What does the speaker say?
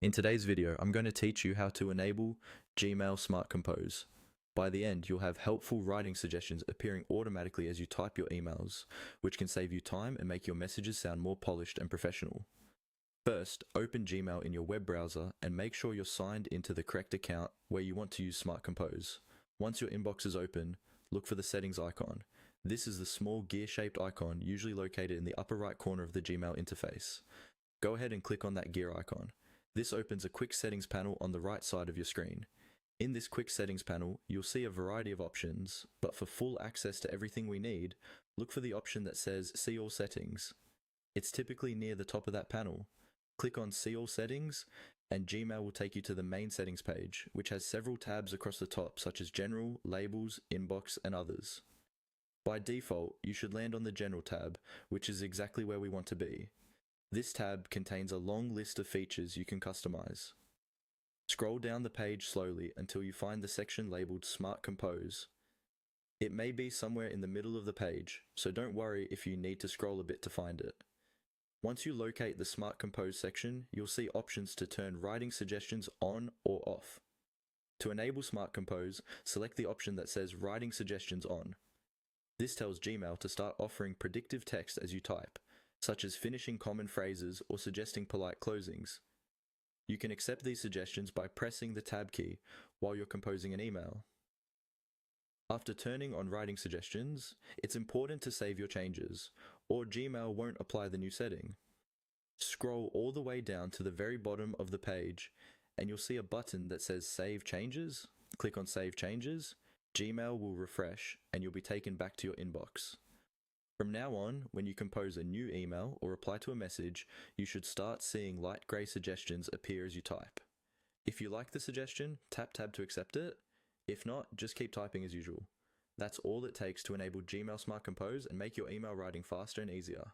In today's video, I'm going to teach you how to enable Gmail Smart Compose. By the end, you'll have helpful writing suggestions appearing automatically as you type your emails, which can save you time and make your messages sound more polished and professional. First, open Gmail in your web browser and make sure you're signed into the correct account where you want to use Smart Compose. Once your inbox is open, look for the settings icon. This is the small gear-shaped icon usually located in the upper right corner of the Gmail interface. Go ahead and click on that gear icon. This opens a quick settings panel on the right side of your screen. In this quick settings panel, you'll see a variety of options, but for full access to everything we need, look for the option that says See All Settings. It's typically near the top of that panel. Click on See All Settings, and Gmail will take you to the main settings page, which has several tabs across the top such as General, Labels, Inbox, and others. By default, you should land on the General tab, which is exactly where we want to be. This tab contains a long list of features you can customize. Scroll down the page slowly until you find the section labeled Smart Compose. It may be somewhere in the middle of the page, so don't worry if you need to scroll a bit to find it. Once you locate the Smart Compose section, you'll see options to turn writing suggestions on or off. To enable Smart Compose, select the option that says Writing Suggestions On. This tells Gmail to start offering predictive text as you type, such as finishing common phrases or suggesting polite closings. You can accept these suggestions by pressing the Tab key while you're composing an email. After turning on writing suggestions, it's important to save your changes, or Gmail won't apply the new setting. Scroll all the way down to the very bottom of the page, and you'll see a button that says Save Changes. Click on Save Changes. Gmail will refresh, and you'll be taken back to your inbox. From now on, when you compose a new email or reply to a message, you should start seeing light grey suggestions appear as you type. If you like the suggestion, tap Tab to accept it. If not, just keep typing as usual. That's all it takes to enable Gmail Smart Compose and make your email writing faster and easier.